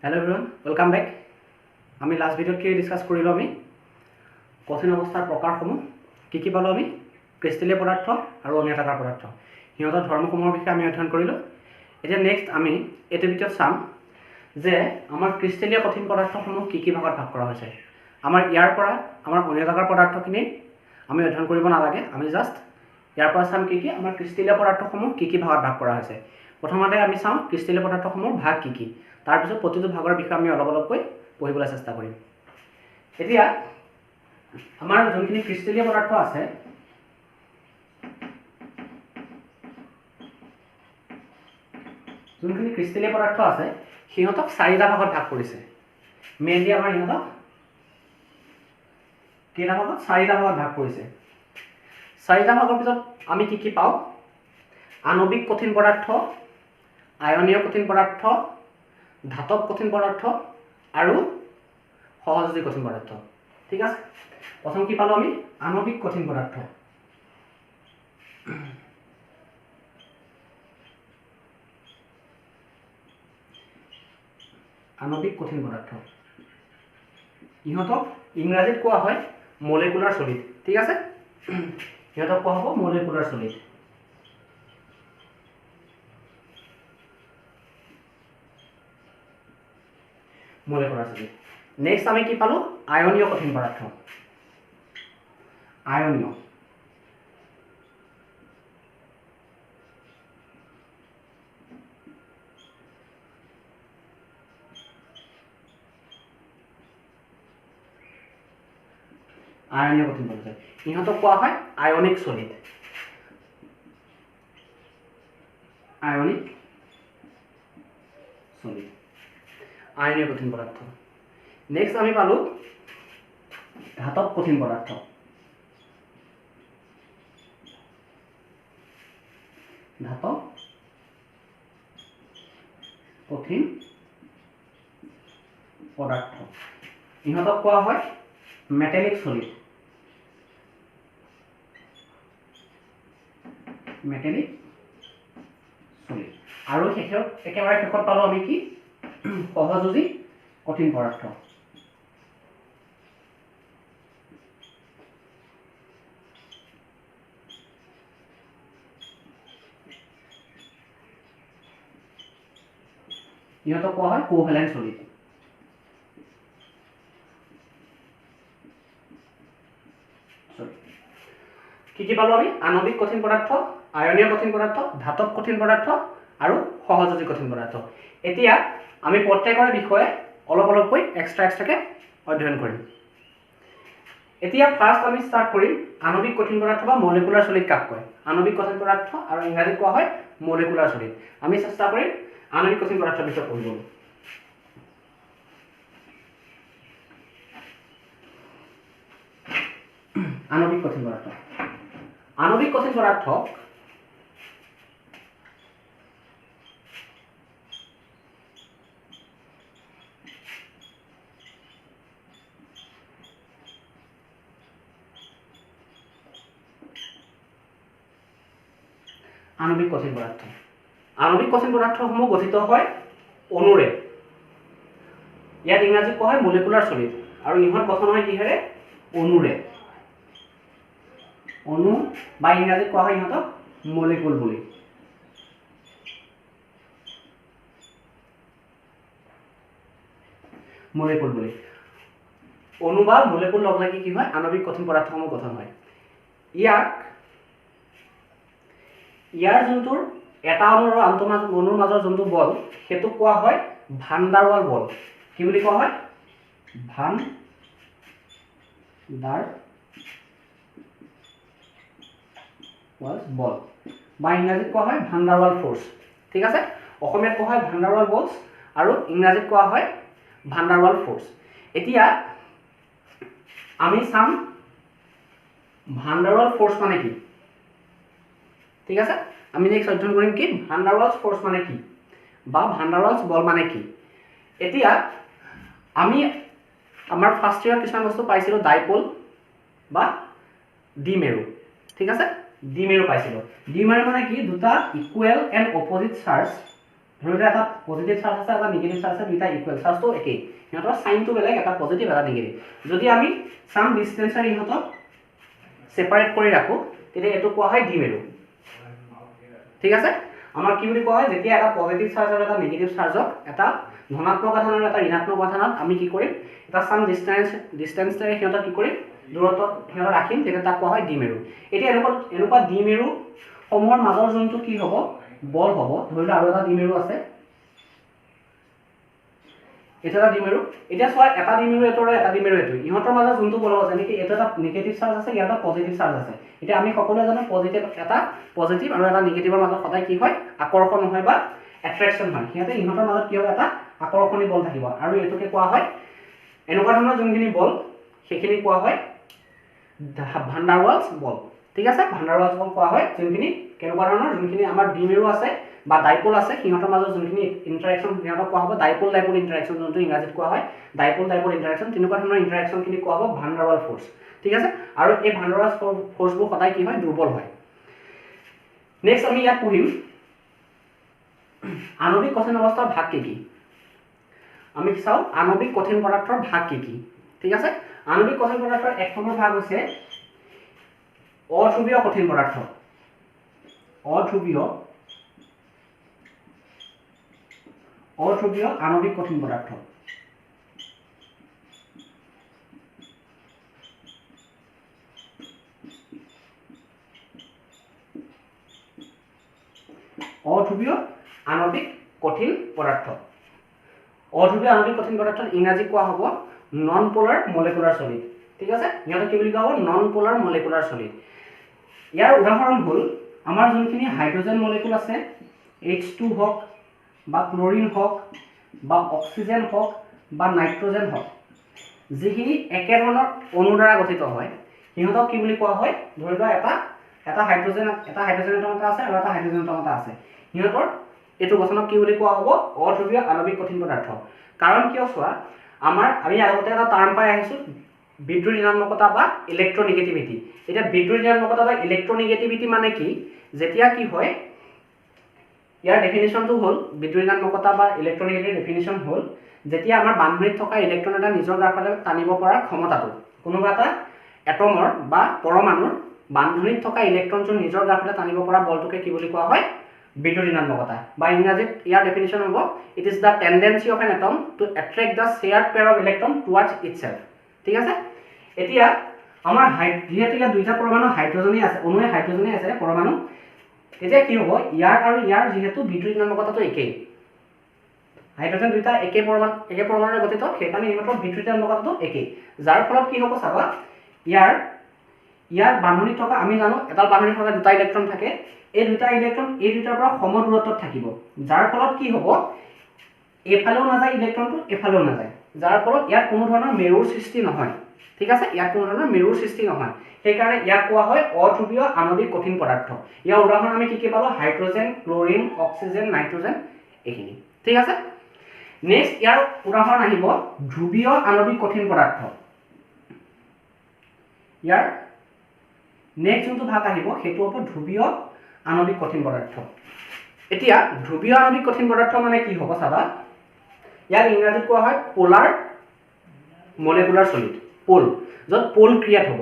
Hello everyone welcome back. आमी last भिडिओत कि discuss करिलो आमी कठिन अवस्थार प्रकारসমূह कि पालो आमी क्रिस्टेलीय पदार्थ और अनियताकार पदार्थ सिहतर धर्मসমূहर विषय आमी अध्ययन करिलो। एटा नेक्स्ट आमी एटु भिडिओत चाम जे आमार क्रिस्टेलीय कठिन पदार्थসমূह कि भागत भाग करा होइसे। आमार यार परा आमार अनियताकार पदार्थखिनि आमी अध्ययन करिब नालागे। आमी जस्ट यार परा चाम कि आमार क्रिस्टेलीय पदार्थসমূह कि भागत भाग करा होइसे। प्रथमते आमी चाम क्रिस्टेलीय पदार्थসমূहर भाग कि तार पिছত प्रतिটো भागर বিষয়ে আমি অলপ অলপকৈ পঢ়িবলৈ চেষ্টা কৰিম। এতিয়া আমাৰ যোনখিনি ক্ৰিস্টেলীয় পদাৰ্থ আছে সিহঁতক চাৰিটা ভাগত ভাগ কৰিছে। মেইনলি আমাৰ ইহঁতক কেইটা ভাগত চাৰিটা ভাগত ভাগ কৰিছে। চাৰিটা ভাগৰ পিছত আমি কি পাওঁ? আণৱিক কঠিন পদাৰ্থ, আয়নীয় কঠিন পদাৰ্থ, धातव कठिन पदार्थ और सहयोजी कठिन पदार्थ। ठीक है, प्रथम कि पालो आमी आणविक कठिन पदार्थ। आणविक कठिन पदार्थ इहतक इंग्राजीत कोৱা হয় मलिकुलार सलिड। ठीक है, इहतक कोৱা হ'ব मलिकुलार सलिड। मलिकुलार सलिड। नेक्स्ट आमी कि पालो आयनीय कठिन पदार्थ। आयनीय आयनीय कठिन पदार्थ इहतक कोৱা হয় आयनिक सलिड। आयनिक सलिड आयनीय कठिन पदार्थ। नेक्स्ट आमी पालो धातव कठिन पदार्थ। धातव कठिन पदार्थ इहतक कोৱা হয় मेटेलिक सलिड। मेटेलिक सलिड और एकेबारे शेषत पालो आमी कि सहयोजी कठिन पदार्थ। इहतक कोৱা হয় कोभेलेंट सलिड। कि पालो आमी आणविक कठिन पदार्थ, आयनीय कठिन पदार्थ, धातव कठिन पदार्थ और सहयोजी कठिन पदार्थ। एतिया आमी प्रत्येकरे विषय अलग अलगকৈ एक्सट्राके अध्ययन करिम। एतिया फार्स्ट आमी स्टार्ट करिम आणविक कठिन पदार्थ बा मलिकुलार सलिड काक कय। आणविक कठिन पदार्थ और इंग्राजीत कोৱা হয় मलिकुलार सलिड। आमी চেষ্টা करिम आणविक कठिन पदार्थ विषय पঢ়িবলৈ। आणविक कठिन पदार्थ आणविक कठिन पदार्थ आणविक कठिन पदार्थ आणविक कठिन पदार्थসমূह गठित হয় অণুৰে। ইয়াত ইংৰাজীত কোৱা হয় মলিকুলাৰ সলিড আৰু ইহঁত গঠন হয় কিহেৰে? অণুৰে। অণু বা ইংৰাজীত কোৱা হয় ইহঁতক মলিকুল বুলি। মলিকুল বুলি অণু বা মলিকুল লগ লাগি কি হয় আণবিক কঠিন পদাৰ্থসমূহ গঠন হয়। ইয়াৰ যোনটোৰ এটা অণুৰ আৰু আনটো অণুৰ মাজৰ যোনটো বল সেইটো কোৱা হয় ভান ডাৰ ওয়াল বল। কি বুলি কোৱা হয়? ভান ডাৰ ওয়াল বল বা ইংৰাজীত কোৱা হয় ভান ডাৰ ওয়াল ফোৰ্স। ঠিক আছে, অসমীয়াত কোৱা হয় ভান ডাৰ ওয়াল বলস আৰু ইংৰাজীত কোৱা হয় ভান ডাৰ ওয়াল ফোৰ্স। এতিয়া আমি চাম ভান ডাৰ ওয়াল ফোৰ্স মানে কি। ঠিক আছে, আমি নেক্সট অধ্যয়ন কৰিম কি ভান ডাৰ ওয়ালস ফোৰ্স মানে কি বা ভান ডাৰ ওয়ালস বল মানে কি। এতিয়া আমি আমাৰ ফার্স্ট ইয়ার কিছুমান বস্তু পাইছিলো ডাইপোল বা দ্বিমেরু। ঠিক আছে, দ্বিমেরু পাইছিলো। দ্বিমেরু মানে কি দুটা ইকুয়াল এন্ড অপোজিট চার্জ ধৰি লোৱা এটা পজিটিভ চাৰ্জ আছে এটা নিগেটিভ চাৰ্জ আছে দুইটা ইকুৱেল চাৰ্জটো একেই সিহঁতৰ চাইনটো বেলেগ এটা পজিটিভ এটা নিগেটিভ যদি আমি সাম ডিষ্টেন্সৰ ইহঁতক সেপাৰেট কৰি ৰাখো তেতিয়া এটো কোৱা হয় দ্বিমেৰু ঠিক আছে আমাৰ কি বুলি কোৱা হয় যেতিয়া এটা পজিটিভ চাৰ্জ আৰু এটা নিগেটিভ চাৰ্জক এটা ধনাত্মক আধান আৰু এটা ঋণাত্মক আধানত আমি কি কৰিম এটা সাম ডিষ্টেন্সৰে সিহঁতক কি কৰিম দূৰত্ব সিহঁতক ৰাখিম তেতিয়া তাক কোৱা হয় দ্বিমেৰু এতিয়া এনেকুৱা দ্বিমেৰু সমূহৰ মাজৰ যোনটো কি হ'ব বল হ'ব ধৰি লোৱা আৰু এটা দ্বিমেৰু আছে এটা দ্বিমেৰু এতিয়া চোৱা এটা দ্বিমেৰু এটোৰে এটা দ্বিমেৰু এটো ইহঁতৰ মাজত যোনটো বল আছে নেকি এটা নিগেটিভ চাৰ্জ আছে ইয়াৰ এটা পজিটিভ চাৰ্জ আছে এতিয়া আমি সকলোৱে জানো পজিটিভ আৰু এটা নিগেটিভৰ মাজত সদায় কি হয় আকৰ্ষণ হয় বা এট্ৰাকচন হয় সিহঁতে ইহঁতৰ মাজত কি হয় এটা আকৰ্ষণী বল থাকিব আৰু এটোকে কোৱা হয় এনেকুৱা ধৰণৰ যোনখিনি বল সেইখিনি কোৱা হয় ভান ডাৰ ওয়ালছ বল ঠিক আছে ভান ডাৰ ওয়ালছ বল কোৱা হয় যোনখিনি কেনেকুৱা ধৰণৰ যোনখিনি আমাৰ দ্বিমেৰু আছে বা ডাইপোল আছে সিহঁতৰ মাজত যোনখিনি ইন্টাৰেকচন সিহঁতক কোৱা হ'ব ডাইপোল ইন্টাৰেকচন যোনটো ইংৰাজীত কোৱা হয় ডাইপোল ইন্টাৰেকচন তেনেকুৱা ধৰণৰ ইন্টাৰেকচনখিনি কোৱা হ'ব ভান ডাৰ ওয়াল ফোৰ্স ঠিক আছে আৰু এই ভান ডাৰ ওয়াল ফোৰ্সবোৰ সদায় কি হয় দুৰ্বল হয় নেক্সট আমি ইয়াত পঢ়িম আণবিক কঠিন অৱস্থাৰ ভাগ কি আমি চাও আণবিক কঠিন পদাৰ্থৰ ভাগ কি ঠিক আছে আণবিক কঠিন পদাৰ্থৰ এক নম্বৰ ভাগ হৈছে অধ্ৰুৱীয় কঠিন পদাৰ্থ অধ্ৰুৱীয় আণবিক কঠিন পদাৰ্থ অধ্ৰুৱীয় আণবিক কঠিন পদাৰ্থ ইংৰাজী কোৱা হ'ব নন পোলাৰ মলিকুলাৰ সলিড ঠিক আছে ইয়াত কি বুলি কোৱা হ'ব নন পোলাৰ মলিকুলাৰ সলিড ইয়াৰ উদাহৰণ হ'ল আমাৰ যোনখিনি হাইড্ৰোজেন মলিকুল আছে H2 হওক বা ক্লোৰিন হওক বা অক্সিজেন হওক বা নাইট্ৰজেন হওক যিখিনি একে ধৰণৰ অণু দ্বাৰা গঠিত হয় সিহঁতক কি বুলি কোৱা হয় ধৰি লোৱা এটা হাইড্ৰোজেন এটম এটা আছে আৰু এটা হাইড্ৰোজেন এটম এটা আছে সিহঁতৰ এটো গঠনক কি বুলি কোৱা হ'ব অধ্ৰুৱীয় আণবিক কঠিন পদাৰ্থ কাৰণ কিয় চোৱা আমি আগতে এটা টাৰ্ম পাই আহিছো বিদ্যুৎ ঋণাত্মকতা বা ইলেক্ট্ৰনিগেটিভিটি এটা বিদ্যুৎ ঋণাত্মকতা বা ইলেক্ট্ৰনিগেটিভিটি মানে কি যেতিয়া কি হয় ইয়াৰ ডেফিনিশনটো হ'ল বিদ্যুৎ ঋণাত্মকতা বা ইলেক্ট্ৰনিগেটিভ ডেফিনিশন হ'ল যেতিয়া আমাৰ বান্ধনীত থকা ইলেক্ট্ৰন এটা নিজৰ গ্ৰাফলে টানিব পৰা ক্ষমতাটো কোনোবা এটা এটমৰ বা পৰমাণুৰ বান্ধনীত থকা ইলেক্ট্ৰনটো নিজৰ গ্ৰাফলে টানিব পৰা বলটোকে কি বুলি কোৱা হয় বিদ্যুৎ ঋণাত্মকতা বা ইংৰাজীত ইয়াৰ ডেফিনিশন হ'ব it is the tendency of an atom to attract the shared pair of electron towards itself ঠিক আছে এতিয়া আমাৰ যেহেতু ইয়াত দুইটা পৰমাণু হাইড্ৰোজেনে আছে অণুৱে হাইড্ৰোজেনে আছে পৰমাণু এতিয়া কি হ'ব ইয়াৰ আৰু ইয়াৰ যেহেতু বিদ্যুৎ ঋণাত্মকতাটো একেই হাইড্ৰোজেন দুইটা একে পৰমাণুৰে গঠিত সেইকাৰণে ইহঁতৰ বিদ্যুৎ ঋণাত্মকতাটো একেই যাৰ ফলত কি হ'ব চাবা ইয়াৰ বান্ধনীত থকা আমি জানো এটা বান্ধনীত থকা দুটা ইলেক্ট্ৰন থাকে এই দুটা ইলেক্ট্ৰন এই দুটাৰ পৰা সম দূৰত্বত থাকিব যাৰ ফলত কি হ'ব এফালেও নাযায় ইলেক্ট্ৰনটো এফালেও নাযায় যাৰ ফলত ইয়াত কোনো ধৰণৰ মেৰুৰ সৃষ্টি নহয় ঠিক আছে ইয়াত কোনো ধৰণৰ মেৰুৰ সৃষ্টি নহয় সেইকাৰণে ইয়াক কোৱা হয় অধ্ৰুৱীয় আণবিক কঠিন পদাৰ্থ ইয়াৰ উদাহৰণ আমি কি পালো হাইড্ৰোজেন ক্লোৰিন অক্সিজেন নাইট্ৰজেন এইখিনি ঠিক আছে নেক্সট ইয়াৰ উদাহৰণ আহিব ধ্ৰুৱীয় আণবিক কঠিন পদাৰ্থ ইয়াৰ নেক্সট যোনটো ভাগ আহিব সেইটো হ'ব ধ্ৰুৱীয় আণবিক কঠিন পদাৰ্থ এতিয়া ধ্ৰুৱীয় আণবিক কঠিন পদাৰ্থ মানে কি হ'ব চাবা ইয়াক ইংৰাজীত কোৱা হয় পোলাৰ মলিকুলাৰ সলিড পোল য'ত পোল ক্ৰিয়েট হ'ব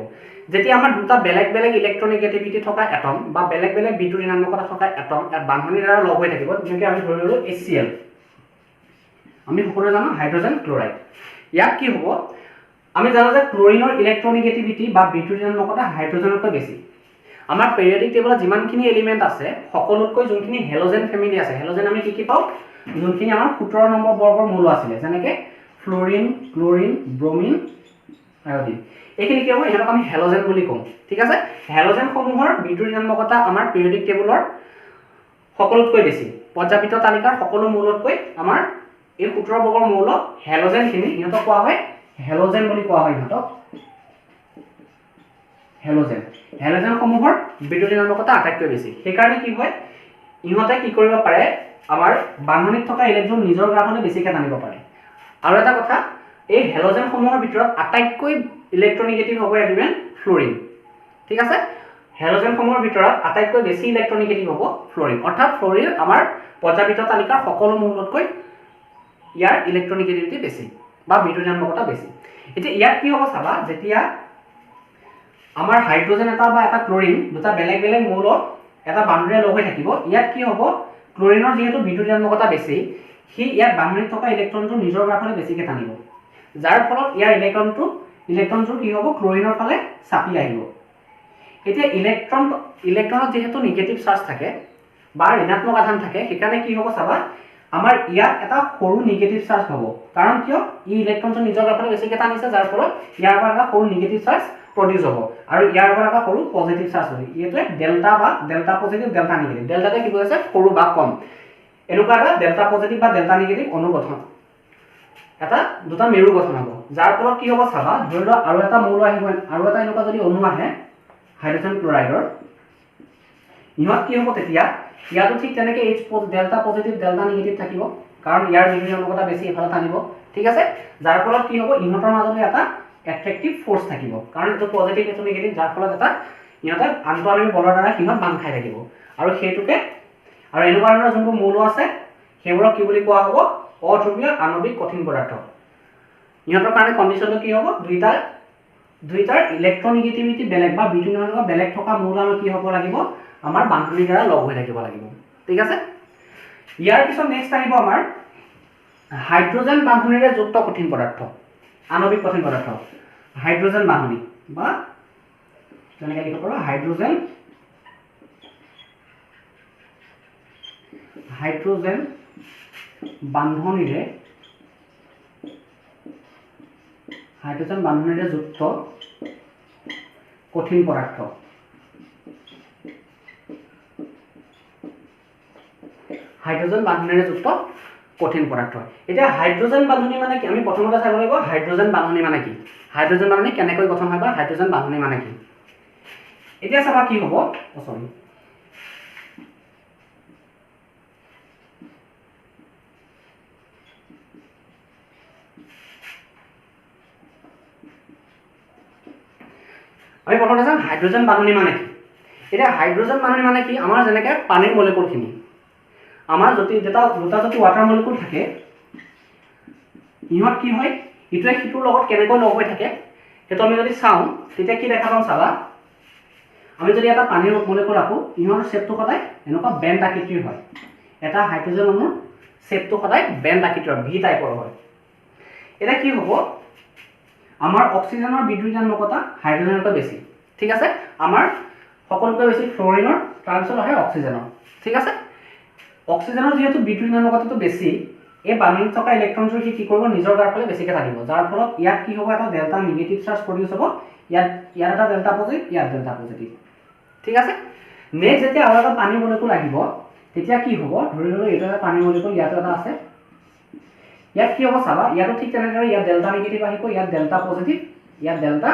যেতিয়া আমাৰ দুটা বেলেগ ইলেক্ট্ৰনিগেটিভিটি থকা এটম বা বেলেগ বিদ্যুৎ ঋণাত্মকতা থকা এটম ইয়াত বান্ধনীৰ দ্বাৰা লগ হৈ থাকিব যেনেকৈ আমি ধৰি ললো HCl আমি সকলোৱে জানো হাইড্ৰোজেন ক্লোৰাইড ইয়াত কি হ'ব আমি জানো যে ক্লোৰিনৰ ইলেক্ট্ৰনিগেটিভিটি বা বিদ্যুৎ ঋণাত্মকতা হাইড্ৰোজেনতকৈ বেছি আমাৰ পেৰিয়ডিক টেবলত যিমানখিনি এলিমেন্ট আছে সকলোতকৈ যোনখিনি হেলোজেন ফেমিলি আছে হেলোজেন আমি কি পাওঁ যোনখিনি আমাৰ 17 নম্বৰ বৰ্গৰ মূল আছিল যেনেকৈ ফ্লোৰিন ক্লোৰিন ব্ৰোমিন আয়োডিন এইখিনি কি হ'ব ইহঁতক আমি হেলোজেন বুলি কওঁ ঠিক আছে হেলোজেন সমূহৰ বিদ্যুৎ ঋণাত্মকতা আমাৰ পেৰিয়ডিক টেবলৰ সকলোতকৈ বেছি পৰ্যাপিত তালিকাৰ সকলো মূলতকৈ আমাৰ এই 17 বৰ্গৰ মূল হেলোজেনখিনি ইহঁতক কোৱা হয় হেলোজেন বুলি কোৱা হয় ইহঁতক হেলোজেন সমূহৰ বিদ্যুৎ ঋণাত্মকতা আটাইতকৈ বেছি সেইকাৰণে কি হয় ইহঁতে কি কৰিব পাৰে আমাৰ বান্ধনীত থকা ইলেক্ট্ৰন নিজৰ গ্ৰাফলৈ বেছিকৈ টানিব পাৰে আৰু এটা কথা এই হেলোজেন সমূহৰ ভিতৰত আটাইতকৈ ইলেক্ট্ৰনিগেটিভ হ'ব এলিমেন্ট ফ্লোৰিন ঠিক আছে হেলোজেন সমূহৰ ভিতৰত আটাইতকৈ বেছি ইলেক্ট্ৰনিগেটিভ হ'ব ফ্লোৰিন অৰ্থাৎ ফ্লোৰিন আমাৰ পৰ্যাবৃত্ত তালিকাৰ সকলো মৌলতকৈ ইয়াৰ ইলেক্ট্ৰনিগেটিভিটি বেছি বা বিদ্যুৎ ঋণাত্মকতা বেছি এতিয়া ইয়াত কি হ'ব চাবা যেতিয়া আমাৰ হাইড্ৰোজেন এটা বা এটা ক্লোৰিন দুটা বেলেগ বেলেগ মৌল এটা বান্ধনীৰে লগ হৈ থাকিব ইয়াত কি হ'ব ক্লোৰিনৰ যেহেতু বিদ্যুৎ ঋণাত্মকতা বেছি সি ইয়াত বান্ধনীত থকা ইলেক্ট্ৰনটো নিজৰ ফালে বেছিকৈ টানিব যাৰ ফলত ইয়াৰ ইলেক্ট্ৰনটো কি হ'ব ক্লোৰিনৰ ফালে চাপি আহিব এতিয়া ইলেক্ট্ৰনত যেহেতু নিগেটিভ চাৰ্জ থাকে বা ঋণাত্মক আধান থাকে সেইকাৰণে কি হ'ব চাবা আমাৰ ইয়াত এটা সৰু নিগেটিভ চাৰ্জ হ'ব কাৰণ কিয় ই ইলেক্ট্ৰনটো নিজৰ ফালে বেছিকৈ টানিছে যাৰ ফলত ইয়াৰ পৰা এটা সৰু নিগেটিভ চাৰ্জ প্ৰডিউস হ'ব আৰু ইয়াৰ পৰা এটা সৰু পজিটিভ চাৰ্জ হ'ব এইটোৱে ডেল্টা বা ডেল্টা পজিটিভ ডেল্টা নিগেটিভ ডেল্টাতে কি বুজাইছে সৰু বা কম এনেকুৱা এটা ডেল্টা পজিটিভ বা ডেল্টা নিগেটিভ অনুগঠন এটা দুটা মেৰু গঠন হ'ব যাৰ ফলত কি হ'ব চাবা ধৰি লোৱা আৰু এটা মৌল আহিব আৰু এটা এনেকুৱা যদি অণু আহে হাইড্ৰোজেন ক্লোৰাইডৰ ইহঁত কি হ'ব তেতিয়া ইয়াতো ঠিক তেনেকৈ H delta positive delta negative থাকিব কাৰণ ইয়াৰ বিদ্যুৎ ঋণাত্মকতা বেছি এফালে টানিব ঠিক আছে যাৰ ফলত কি হ'ব ইহঁতৰ মাজতে এটা এট্ৰেক্টিভ ফোৰ্স থাকিব কাৰণ এটো পজিটিভ এটো নিগেটিভ যাৰ ফলত এটা ইহঁতে আন্তঃআণৱিক বলৰ দ্বাৰা সিহঁত বান্ধ খাই থাকিব আৰু সেইটোকে আৰু এনেকুৱা ধৰণৰ যোনবোৰ মৌল আছে সেইবোৰক কি বুলি কোৱা হ'ব অধ্ৰুৱীয় আণৱিক কঠিন পদাৰ্থ ইহঁতৰ কাৰণে কণ্ডিশ্যনটো কি হ'ব দুইটাৰ ইলেক্ট্ৰনিগেটিভিটি বেলেগ বা বিদ্যুৎ ঋণাত্মকতা বেলেগ থকা মৌল আমাৰ কি হ'ব লাগিব আমাৰ বান্ধনীৰ দ্বাৰা লগ হৈ থাকিব লাগিব ঠিক আছে ইয়াৰ পিছত নেক্সট আহিব আমাৰ হাইড্ৰোজেন বান্ধনীৰে যুক্ত কঠিন পদাৰ্থ আণৱিক কঠিন পদাৰ্থ হাইড্ৰোজেন বান্ধনী বা যেনেকৈ লিখিব পাৰোঁ হাইড্ৰোজেন বান্ধনীৰে যুক্ত কঠিন পদাৰ্থ হাইড্ৰোজেন বান্ধনীৰে যুক্ত কঠিন পদাৰ্থ এতিয়া হাইড্ৰোজেন বান্ধনী মানে কি আমি প্ৰথমতে চাব লাগিব হাইড্ৰোজেন বান্ধনী মানে কি হাইড্ৰোজেন বান্ধনী কেনেকৈ গঠন হয় বা হাইড্ৰোজেন বান্ধনী মানে কি এতিয়া চাবা কি হ'ব সৰি আমি প্ৰথমতে চাম হাইড্ৰোজেন বান্ধনী মানে কি এতিয়া হাইড্ৰোজেন বান্ধনী মানে কি আমাৰ যেনেকৈ পানীৰ মলিকুলখিনি আমাৰ দুটা যদি ৱাটাৰ মলিকুল থাকে ইহঁত কি হয় ইটোৱে সিটোৰ লগত কেনেকৈ লগ হৈ থাকে সেইটো আমি যদি চাওঁ তেতিয়া কি দেখা পাম চাবা আমি যদি এটা পানীৰ মলিকুল ৰাখো ইহঁতৰ শেপটো সদায় এনেকুৱা বেণ্ড আকৃতিৰ হয় এটা হাইড্ৰোজেন অণুৰ শেপটো সদায় বেণ্ড আকৃতিৰ ভি টাইপৰ হয় এটা কি হ'ব আমাৰ অক্সিজেনৰ বিদ্যুৎ ঋণাত্মকতা হাইড্ৰোজেনতকৈ বেছি ঠিক আছে আমাৰ সকলোতকৈ বেছি ফ্ল'ৰিনৰ তাৰপিছত আহে অক্সিজেনৰ ঠিক আছে অক্সিজেনৰ যেহেতু বিদ্যুৎ ঋণাত্মকতাটো বেছি এই বান্ধনীত থকা ইলেক্ট্ৰনটো কি কৰিব নিজৰ গাৰ ফালে বেছিকৈ থাকিব যাৰ ফলত ইয়াত কি হ'ব এটা ডেল্টা নিগেটিভ চাৰ্জ প্ৰডিউস হ'ব ইয়াত এটা ডেল্টা পজিটিভ ইয়াত ডেল্টা পজিটিভ ঠিক আছে নেক্সট যেতিয়া আৰু এটা পানীৰ মলিকুল আহিব তেতিয়া কি হ'ব ধৰি ললোঁ এইটো এটা পানীৰ মলিকুল ইয়াতো এটা আছে ইয়াত কি হ'ব চাবা ইয়াতো ঠিক তেনেদৰে ইয়াত ডেল্টা নিগেটিভ আহিব ইয়াত ডেল্টা পজিটিভ ইয়াত ডেল্টা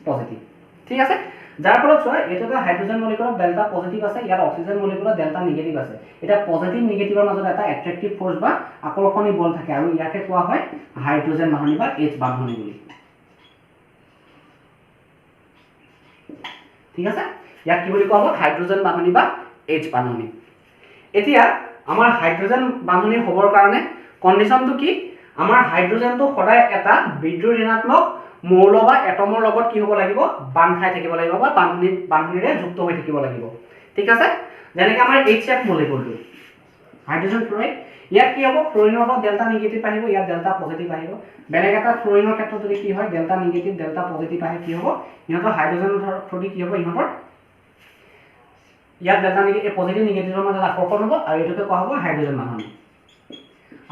পজিটিভ ঠিক আছে যাৰ ফলত চোৱা এইটো এটা হাইড্ৰোজেন মলিকুলত ডেল্টা পজিটিভ আছে ইয়াত অক্সিজেন মলিকুলত ডেল্টা নিগেটিভ আছে এতিয়া পজিটিভ নিগেটিভৰ মাজত এটা এট্ৰেক্টিভ ফোৰ্স বা আকৰ্ষণী বল থাকে আৰু ইয়াকে কোৱা হয় হাইড্ৰোজেন বান্ধনী বা H বান্ধনী বুলি ঠিক আছে ইয়াক কি বুলি কোৱা হ'ব হাইড্ৰোজেন বান্ধনী বা H বান্ধনী এতিয়া আমাৰ হাইড্ৰোজেন বান্ধনী হ'বৰ কাৰণে কণ্ডিশ্যনটো কি আমাৰ হাইড্ৰোজেনটো সদায় এটা বিদ্যুৎ ঋণাত্মক মৌল বা এটমৰ লগত কি হ'ব লাগিব বান্ধ খাই থাকিব লাগিব বা বান্ধনীৰে যুক্ত হৈ থাকিব লাগিব ঠিক আছে যেনেকৈ আমাৰ HF মলিকুলটো হাইড্ৰোজেন ফ্ল'ৰাইড ইয়াত কি হ'ব ফ্ল'ৰিনৰ লগত ডেল্টা নিগেটিভ আহিব ইয়াত ডেল্টা পজিটিভ আহিব বেলেগ এটা ফ্ল'ৰিনৰ ক্ষেত্ৰত যদি কি হয় ডেল্টা নিগেটিভ ডেল্টা পজিটিভ আহে কি হ'ব ইহঁতৰ হাইড্ৰোজেনৰ থ্ৰুদি কি হ'ব ইহঁতৰ ইয়াত ডেল্টা নিগেটিভ পজিটিভ নিগেটিভৰ মাজত আকৰ্ষণ হ'ব আৰু এইটোকে কোৱা হ'ব হাইড্ৰোজেন বান্ধনী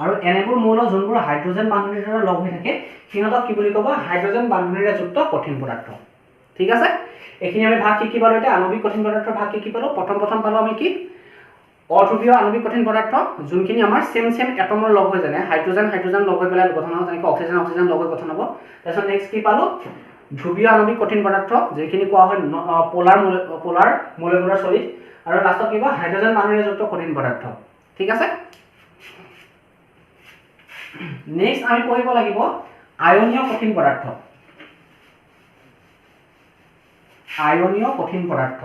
আৰু এনেবোৰ মৌল যোনবোৰ হাইড্ৰোজেন বান্ধনীৰ দ্বাৰা লগ হৈ থাকে সিহঁতক কি বুলি ক'ব হাইড্ৰোজেন বান্ধনীৰে যুক্ত কঠিন পদাৰ্থ ঠিক আছে এইখিনি আমি ভাগ কি পালো এতিয়া আণৱিক কঠিন পদাৰ্থৰ ভাগ কি পালো প্ৰথম পালো আমি কি অধ্ৰুৱীয় আণৱিক কঠিন পদাৰ্থ যোনখিনি আমাৰ সেম এটমৰ লগ হৈ যায় হাইড্ৰোজেন লগ হৈ পেলাই গঠন হ'ব যেনেকৈ অক্সিজেন লগ হৈ গঠন হ'ব তাৰপিছত নেক্সট কি পালো ধ্ৰুৱীয় আণৱিক কঠিন পদাৰ্থ যিখিনি কোৱা হয় পোলাৰ মলিকুলাৰ সলিড আৰু লাষ্টত কি হাইড্ৰোজেন বান্ধনীৰে যুক্ত কঠিন পদাৰ্থ ঠিক আছে নেক্সট আমি পঢ়িব লাগিব আয়নীয় কঠিন পদাৰ্থ আয়নীয় কঠিন পদাৰ্থ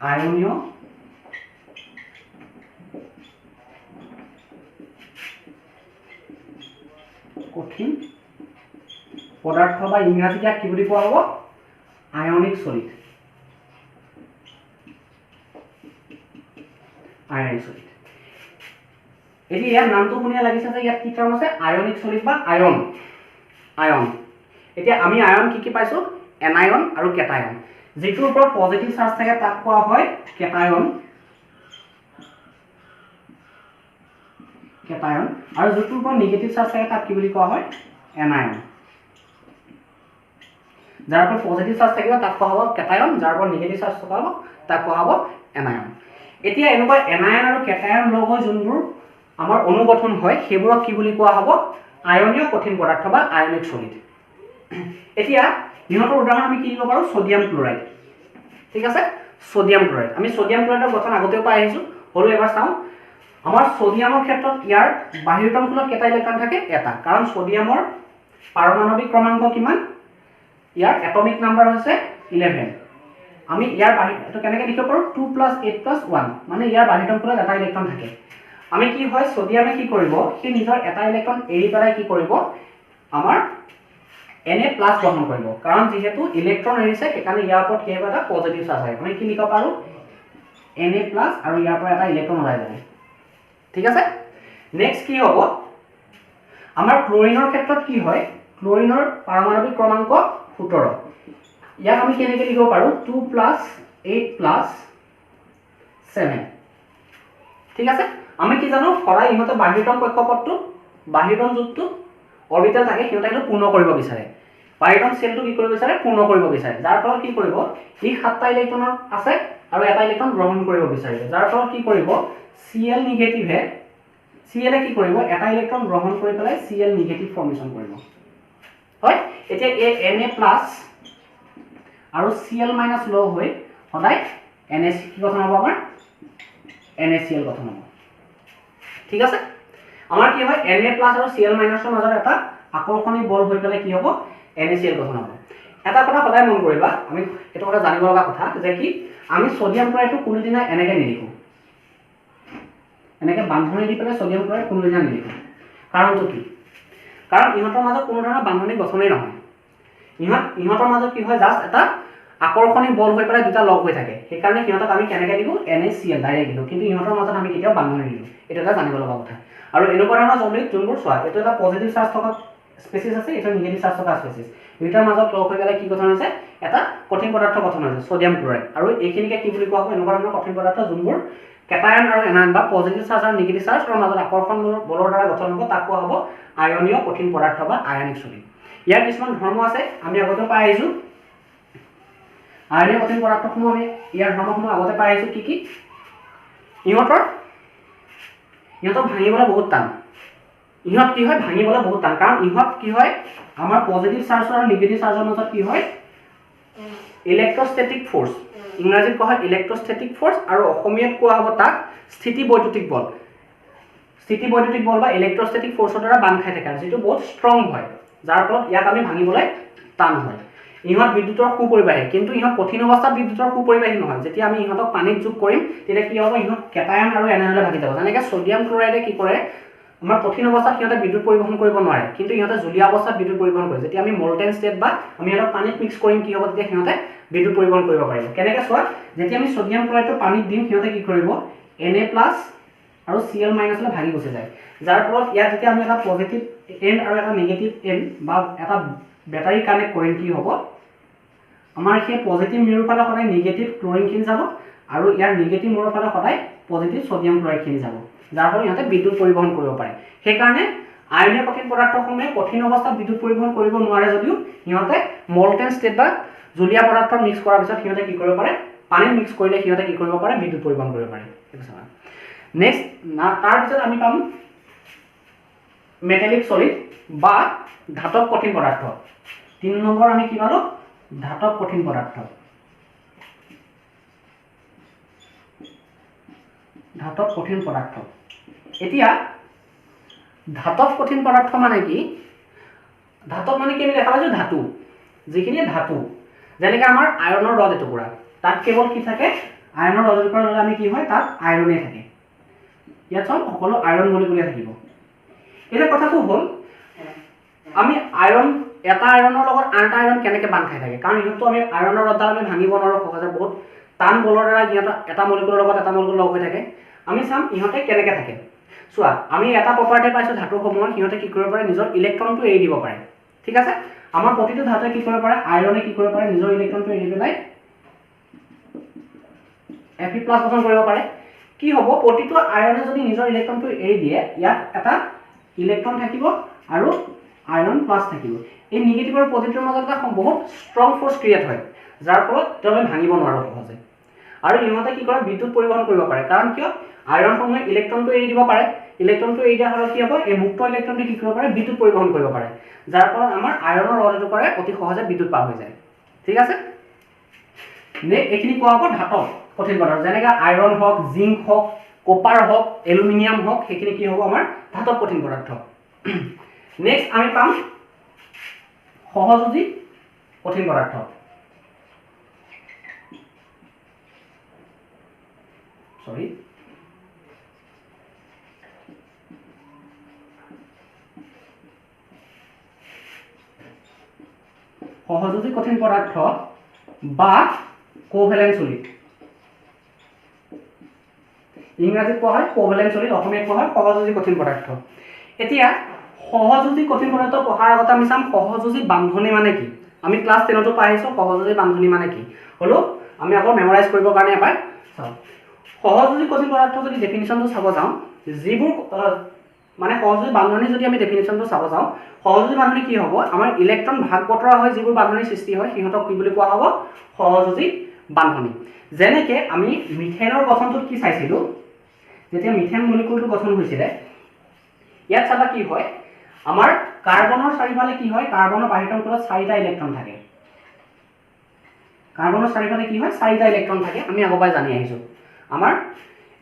আয়নীয় কঠিন পদাৰ্থ বা ইংৰাজীত ইয়াক কি বুলি কোৱা হ'ব আয়নিক সলিড আয়নিক সলিড এতিয়া ইয়াৰ নামটো শুনিয়া লাগিছে যে ইয়াত কি টাৰ্ম আছে আয়নিক সলিড বা আয়ন আয়ন এতিয়া আমি আয়ন কি কি পাইছো এনায়ন আৰু কেটায়ন যেটোৰ ওপৰত পজিটিভ চাৰ্জ থাকে তাক কোৱা হয় কেটায়ন কেটায়ন আৰু যেটোৰ ওপৰত নিগেটিভ চাৰ্জ থাকে তাক কি বুলি কোৱা হয় এনায়ন যাৰ ওপৰত পজিটিভ চাৰ্জ থাকিব তাক কোৱা হ'ব কেটায়ন যাৰ ওপৰত নিগেটিভ চাৰ্জ থাকিব তাক কোৱা হ'ব এনায়ন এতিয়া এনেকুৱা এনায়ন আৰু কেটায়ন লগ হৈ যোনবোৰ আমাৰ অনুগঠন হয় সেইবোৰক কি বুলি কোৱা হ'ব আয়নীয় কঠিন পদাৰ্থ বা আয়নিক সলিড এতিয়া ইহঁতৰ উদাহৰণ আমি কি দিব পাৰো সোডিয়াম ক্লোৰাইড ঠিক আছে সোডিয়াম ক্লোৰাইড আমি সোডিয়াম ক্লোৰাইডৰ গঠন আগতেও পাই আহিছো হলো এবাৰ চাও আমাৰ সোডিয়ামৰ ক্ষেত্ৰত ইয়াৰ বাহিৰতম কোণত কেটা ইলেক্ট্ৰন থাকে এটা কাৰণ সোডিয়ামৰ পাৰমাণৱিক ক্ৰমাংক কিমান ইয়াৰ এটমিক নাম্বাৰ হৈছে 11 আমি ইয়াৰ বাহিৰটো কেনেকৈ লিখিব পাৰো 2 + 8 + 1 মানে ইয়াৰ বাহিৰতম কোণত এটা ইলেক্ট্ৰন থাকে আমি কি হয় সোডিয়ামে কি কৰিব সি নিজৰ এটা ইলেক্ট্ৰন এৰি পেলাই কি কৰিব আমাৰ Na+ গ্ৰহণ কৰিব কাৰণ যেহেতু ইলেক্ট্ৰন এৰিছে সেইকাৰণে ইয়াৰ ওপৰত কি হ'ব এটা পজিটিভ চাৰ্জ আহিব আমি কি লিখিব পাৰো Na+ আৰু ইয়াৰ পৰা এটা ইলেক্ট্ৰন ওলাই যাব ঠিক আছে নেক্সট কি হ'ব আমাৰ ক্লোৰিনৰ ক্ষেত্ৰত কি হয় ক্লোৰিনৰ পাৰমাণৱিক ক্ৰমাংক 17 ইয়াক আমি কেনেকৈ লিখিব পাৰো 2 + 8 + 7 ঠিক আছে আমি কি জানো সদায় ইহঁতে বাহিৰতম কক্ষপথটো বাহিৰতম যুগটো অৰবিটেল থাকে সিহঁতে এইটো পূৰ্ণ কৰিব বিচাৰে বাহিৰতম সেলটো কি কৰিব বিচাৰে পূৰ্ণ কৰিব বিচাৰে যাৰ ফলত কি কৰিব ই 7টা ইলেক্ট্ৰন আছে আৰু এটা ইলেক্ট্ৰন গ্ৰহণ কৰিব বিচাৰিব যাৰ ফলত কি কৰিব Cl নিগেটিভে Cl কি কৰিব এটা ইলেক্ট্ৰন গ্ৰহণ কৰি পেলাই Cl নিগেটিভ ফৰ্মেশন কৰিব হয় এতিয়া এই Na+ আৰু Cl- লগ হৈ সদায় NaC কি গঠন হ'ব আমাৰ NaCl গঠন হ'ব ঠিক আছে আমাৰ কি হয় Na+ আৰু Cl- ৰ মাজত এটা আকৰ্ষণী বল হৈ পেলাই কি হ'ব NaCl গঠন হ'ব এটা কথা সদায় মন কৰিবা আমি এটা কথা জানিব লগা কথা যে কি আমি সোডিয়াম ক্লোৰাইডটো কোনোদিনা এনেকৈ নিলিখো এনেকৈ বান্ধনি দি পেলাই সোডিয়াম ক্লোৰাইড কোনোদিনা নিলিখো কাৰণটো কি কাৰণ ইহঁতৰ মাজত কোনো ধৰণৰ বান্ধনি গঠনেই নহয় ইহঁতৰ মাজত কি হয় জাস্ট এটা আকৰ্ষণী বল হৈ পেলাই দুটা লগ হৈ থাকে সেইকাৰণে সিহঁতক আমি কেনেকৈ লিখো NaCl ডাইৰেক্ট লিখো কিন্তু ইহঁতৰ মাজত আমি কেতিয়াও বান্ধনি নিদিওঁ এটা এটা জানিব লগা কথা আৰু এনেকুৱা ধৰণৰ জমিত যোনবোৰ চোৱা এইটো এটা পজিটিভ চাৰ্জ থকা স্পেচিছ আছে এটা নিগেটিভ চাৰ্জ থকা স্পেচিছ দুইটাৰ মাজত লগ হৈ পেলাই কি গঠন হৈছে এটা কঠিন পদাৰ্থ গঠন হৈছে সোডিয়াম ক্লোৰাইড আৰু এইখিনিকে কি বুলি কোৱা হয় এনেকুৱা ধৰণৰ কঠিন পদাৰ্থ যোনবোৰ কেটায়ন আৰু এনায়ন বা পজিটিভ চাৰ্জ আৰু নিগেটিভ চাৰ্জৰ মাজত আকৰ্ষণ বলৰ দ্বাৰা গঠন হ'ব তাক কোৱা হ'ব আয়নীয় কঠিন পদাৰ্থ বা আয়নিক সলিড ইয়াৰ কিছুমান ধৰ্ম আছে আমি আগতে পাই আহিছো আয়নীয় কঠিন পদাৰ্থসমূহ আমি ইয়াৰ ধৰ্মসমূহ আগতে পাই আহিছো কি ইহঁতৰ ভাঙিবলৈ বহুত টান ইহঁত কি হয় ভাঙিবলৈ বহুত টান কাৰণ ইহঁত কি হয় আমাৰ পজিটিভ চাৰ্জ আৰু নিগেটিভ চাৰ্জৰ মাজত কি হয় ইলেক্ট্ৰষ্টেটিক ফ'ৰ্চ ইংৰাজীত কোৱা হয় ইলেক্ট্ৰষ্টেটিক ফ'ৰ্চ আৰু অসমীয়াত কোৱা হ'ব তাক স্থিতিবৈদ্যুতিক বল বা ইলেক্ট্ৰষ্টেটিক ফ'ৰ্চৰ দ্বাৰা বান্ধ খাই থাকে যিটো বহুত ষ্ট্ৰং হয় যাৰ ফলত ইয়াক আমি ভাঙিবলৈ টান হয় ইহঁত বিদ্যুতৰ সুপৰিবাহী কিন্তু ইহঁত কঠিন অৱস্থাত বিদ্যুতৰ সুপৰিবাহী নহয় যেতিয়া আমি ইহঁতক পানীত যোগ কৰিম তেতিয়া কি হ'ব ইহঁত কেটায়ন আৰু এনায়নলৈ ভাগি যাব যেনেকৈ সোডিয়াম ক্লোৰাইডে কি কৰে আমাৰ কঠিন অৱস্থাত সিহঁতে বিদ্যুৎ পৰিবহন কৰিব নোৱাৰে কিন্তু ইহঁতে জলীয় অৱস্থাত বিদ্যুৎ পৰিবহন কৰে যেতিয়া আমি মল্টেন ষ্টেট বা আমি ইহঁতক পানীত মিক্স কৰিম কি হ'ব তেতিয়া সিহঁতে বিদ্যুৎ পৰিবহন কৰিব পাৰিব কেনেকৈ চোৱা যেতিয়া আমি সোডিয়াম ক্লোৰাইডটো পানীত দিম সিহঁতে কি কৰিব Na+ আৰু Cl- লৈ ভাগি গুচি যায় যাৰ ফলত ইয়াত যেতিয়া আমি এটা পজিটিভ এণ্ড আৰু এটা নিগেটিভ এণ্ড বা এটা বেটাৰী কানেক্ট কৰিম কি হ'ব আমাৰ সেই পজিটিভ মিৰৰ ফালে সদায় নিগেটিভ ক্লোৰিনখিনি যাব আৰু ইয়াৰ নিগেটিভ মূৰৰ ফালে সদায় পজিটিভ সোডিয়াম ক্লোৰাইডখিনি যাব যাৰ ফলত ইহঁতে বিদ্যুৎ পৰিবহন কৰিব পাৰে সেইকাৰণে আয়নীয় কঠিন পদাৰ্থসমূহে কঠিন অৱস্থাত বিদ্যুৎ পৰিবহন কৰিব নোৱাৰে যদিও সিহঁতে মল্টেন ষ্টেট বা জলীয়া পদাৰ্থ মিক্স কৰাৰ পিছত সিহঁতে কি কৰিব পাৰে পানীত মিক্স কৰিলে সিহঁতে কি কৰিব পাৰে বিদ্যুৎ পৰিবহন কৰিব পাৰে নেক্সট তাৰপিছত আমি পাম মেটালিক সলিড বা ধাতব কঠিন পদাৰ্থ 3 নম্বৰ আমি কি পালো ধাতব কঠিন পদাৰ্থ এতিয়া ধাতব কঠিন পদাৰ্থ মানে কি ধাতব মানে কি আমি দেখা পাইছো ধাতু যিখিনি ধাতু যেনেকৈ আমাৰ আয়ৰণৰ ৰড এটুকুৰা তাত কেৱল কি থাকে আয়ৰণৰ ৰড এটুকুৰা ল'লে আমি কি হয় তাত আয়ৰণে থাকে ইয়াত চব সকলো আয়ৰণ মলিকুলে থাকিব এটা কথাটো হ'ল আমি আইৰণ এটা আইৰণৰ লগত আন এটা আইৰণ কেনেকৈ বান্ধ খাই থাকে, কাৰণ ইহঁতটো আমি আইৰণৰ ৰডডাল আমি ভাঙিব নোৱাৰোঁ সহজে, বহুত টান বলৰ দ্বাৰা ইহঁতৰ এটা মলিকুলৰ লগত এটা মলিকুল লগ হৈ থাকে। আমি চাম ইহঁতে কেনেকৈ থাকে। চোৱা, আমি এটা প্ৰপাৰ্টি পাইছোঁ ধাতুসমূহৰ, সিহঁতে কি কৰিব পাৰে, নিজৰ ইলেক্ট্ৰনটো এৰি দিব পাৰে। ঠিক আছে, আমাৰ প্ৰতিটো ধাতুৱে কি কৰিব পাৰে, আইৰণে কি কৰিব পাৰে, নিজৰ ইলেক্ট্ৰনটো এৰি পেলাই Fe+ গঠন কৰিব পাৰে। কি হ'ব, প্ৰতিটো আইৰণে যদি নিজৰ ইলেক্ট্ৰনটো এৰি দিয়ে, ইয়াত এটা ইলেক্ট্ৰন থাকিব আৰু আইৰণ প্লাছ থাকিব। এই নিগেটিভ আৰু পজিটিভৰ মাজত এটা বহুত ষ্ট্ৰং ফ'ৰ্চ ক্ৰিয়েট হয়, যাৰ ফলত আমি ভাঙিব নোৱাৰোঁ সহজে। আৰু ইহঁতে কি কৰে, বিদ্যুৎ পৰিবহন কৰিব পাৰে, কাৰণ কিয়, আইৰণসমূহে ইলেক্ট্ৰনটো এৰি দিব পাৰে। ইলেক্ট্ৰনটো এৰি দিয়াৰ ফলত কি হ'ব, এই মুক্ত ইলেক্ট্ৰনটো কি কৰিব পাৰে, বিদ্যুৎ পৰিবহন কৰিব পাৰে, যাৰ ফলত আমাৰ আইৰণৰ ৰড এটুকুৰাই অতি সহজে বিদ্যুৎ পাৰ হৈ যায়। ঠিক আছে, এইখিনি কোৱা হ'ব ধাতৱ কঠিন পদাৰ্থ, যেনেকৈ আইৰণ হওক, জিংক হওক, কপাৰ হওক, এলুমিনিয়াম হওক, সেইখিনি কি হ'ব, আমাৰ ধাতৱ কঠিন পদাৰ্থ। নেক্সট আমি পাম সহযোজী কঠিন পদাৰ্থ। সহযোজী কঠিন পদাৰ্থ বা কোভেলেন্ট সলিড, ইংৰাজীত কোৱা হয় কোভেলেন্ট সলিড, অসমীয়াত কোৱা হয় সহযোজী কঠিন পদাৰ্থ। এতিয়া সহযোজী কঠিন পদাৰ্থ পঢ়াৰ আগতে আমি চাম সহযোজী বান্ধনী মানে কি। আমি ক্লাছ 10তো পাই আহিছোঁ সহযোজী বান্ধনী মানে কি, হ'লেও আমি আকৌ মেমৰাইজ কৰিবৰ কাৰণে এবাৰ চাওঁ। সহযোজী কঠিন পদাৰ্থ যদি ডেফিনিশ্যনটো চাব যাওঁ, যিবোৰ মানে সহযোজী বান্ধনী যদি আমি ডেফিনিশ্যনটো চাব যাওঁ, সহযোজী বান্ধনী কি হ'ব, আমাৰ ইলেক্ট্ৰন ভাগ বতৰা হয় যিবোৰ বান্ধনীৰ সৃষ্টি হয়, সিহঁতক কি বুলি কোৱা হ'ব, সহযোজী বান্ধনী। যেনেকৈ আমি মিথেনৰ গঠনটোত কি চাইছিলোঁ, যেতিয়া মিথেন মলিকুলটো গঠন হৈছিলে, ইয়াত চাবা কি হয়, আমাৰ কাৰ্বনৰ চাৰিফালে কি হয়, কাৰ্বনৰ বাহিৰ অংশত 4টা ইলেক্ট্ৰন থাকে। কাৰ্বনৰ চাৰিফালে কি হয়, 4টা ইলেক্ট্ৰন থাকে, আমি আগৰ পৰাই জানি আহিছোঁ। আমাৰ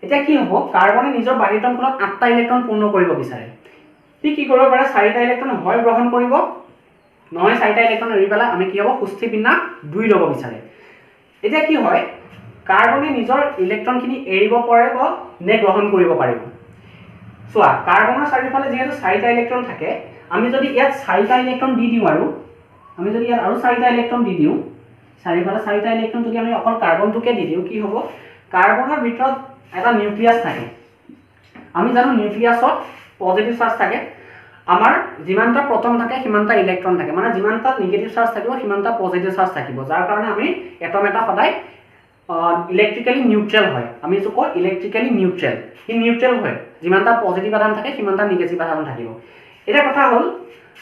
এতিয়া কি হ'ব, কাৰ্বনে নিজৰ বাহিৰ অংশত 8টা ইলেক্ট্ৰন পূৰ্ণ কৰিব বিচাৰে। সি কি কৰিব পাৰে, 4টা ইলেক্ট্ৰন হয় গ্ৰহণ কৰিব, নহয় 4টা ইলেক্ট্ৰন এৰি পেলাই আমি কি হ'ব, সুস্থি বিন্যাস 2 ল'ব বিচাৰে। এতিয়া কি হয়, কাৰ্বনে নিজৰ ইলেক্ট্ৰনখিনি এৰিব পাৰিব নে গ্ৰহণ কৰিব পাৰিব। চোৱা, কাৰ্বনৰ চাৰিওফালে যিহেতু 4টা ইলেক্ট্ৰন থাকে, আমি যদি ইয়াত 4টা ইলেক্ট্ৰন দি দিওঁ, আৰু আমি যদি ইয়াত আৰু 4টা ইলেক্ট্ৰন দি দিওঁ, চাৰিওফালে 4টা ইলেক্ট্ৰন যদি আমি অকল কাৰ্বনটোকে দি দিওঁ, কি হ'ব, কাৰ্বনৰ ভিতৰত এটা নিউক্লিয়াছ থাকে। আমি জানো নিউক্লিয়াছত পজিটিভ চাৰ্জ থাকে, আমাৰ যিমানটা প্ৰটন থাকে সিমানটা ইলেক্ট্ৰন থাকে, মানে যিমানটা নিগেটিভ চাৰ্জ থাকিব সিমানটা পজিটিভ চাৰ্জ থাকিব, যাৰ কাৰণে আমি এটম এটা সদায় ইলেক্ট্ৰিকেলি নিউট্ৰেল হয়। আমি যিটো কওঁ ইলেক্ট্ৰিকেলি নিউট্ৰেল, সি নিউট্ৰেল হয়, যিমানটা পজিটিভ আধান থাকে সিমানটা নিগেটিভ আধান থাকিব। এতিয়া কথা হ'ল,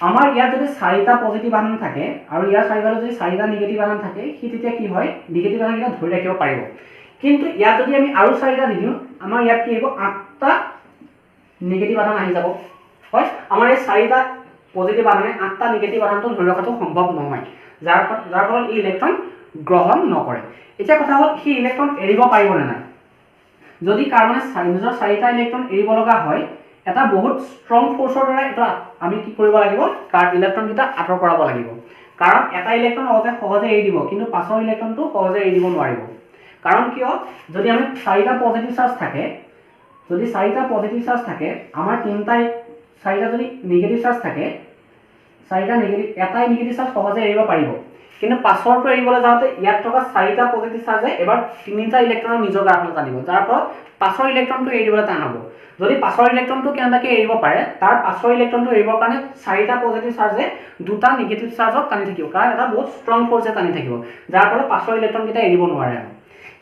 আমাৰ ইয়াত যদি 4টা পজিটিভ আধান থাকে আৰু ইয়াৰ চাৰিওফালে যদি 4টা নিগেটিভ আধান থাকে, সি তেতিয়া কি হয়, নিগেটিভ আধানকেইটা ধৰি ৰাখিব পাৰিব। কিন্তু ইয়াত যদি আমি আৰু 4টা দি দিওঁ, আমাৰ ইয়াত কি হ'ব, 8টা নিগেটিভ আধান আহি যাব। হয়, আমাৰ এই 4টা পজিটিভ আধানে 8টা নিগেটিভ আধানটো ধৰি ৰখাটো সম্ভৱ নহয়, যাৰ ফলত ই ইলেক্ট্ৰন গ্ৰহণ নকৰে। এতিয়া কথা হ'ল, সি ইলেক্ট্ৰন এৰিব পাৰিবনে নাই। যদি কাৰ্বনে নিজৰ 4টা ইলেক্ট্ৰন এৰিব লগা হয়, এটা বহুত ষ্ট্ৰং ফ'ৰ্চৰ দ্বাৰা এটা আমি কি কৰিব লাগিব, ইলেক্ট্ৰনকেইটা আঁতৰ কৰাব লাগিব। কাৰণ এটা ইলেক্ট্ৰন সহজে এৰি দিব, কিন্তু পাছৰ ইলেক্ট্ৰনটো সহজে এৰি দিব নোৱাৰিব। কাৰণ কিয়, যদি আমি 4টা পজিটিভ চাৰ্জ থাকে, যদি 4টা পজিটিভ চাৰ্জ থাকে, আমাৰ 4টা যদি নিগেটিভ চাৰ্জ থাকে, 4টা নিগেটিভ, এটাই নিগেটিভ চাৰ্জ সহজে এৰিব পাৰিব, কিন্তু পাছৰটো এৰিবলৈ যাওঁতে ইয়াত থকা 4টা পজিটিভ চাৰ্জে এবাৰ 3টা ইলেক্ট্ৰনক নিজৰ গাৰফালে টানিব, যাৰ ফলত পাছৰ ইলেক্ট্ৰনটো এৰি দিবলৈ টান হ'ব। যদি পাছৰ ইলেক্ট্ৰনটো কেনেবাকৈ এৰিব পাৰে, তাৰ পাছৰ ইলেক্ট্ৰনটো এৰিবৰ কাৰণে 4টা পজিটিভ চাৰ্জে 2টা নিগেটিভ চাৰ্জক টানি থাকিব, কাৰণ এটা বহুত ষ্ট্ৰং ফ'ৰ্চে টানি থাকিব, যাৰ ফলত পাছৰ ইলেক্ট্ৰনকেইটা এৰিব নোৱাৰে।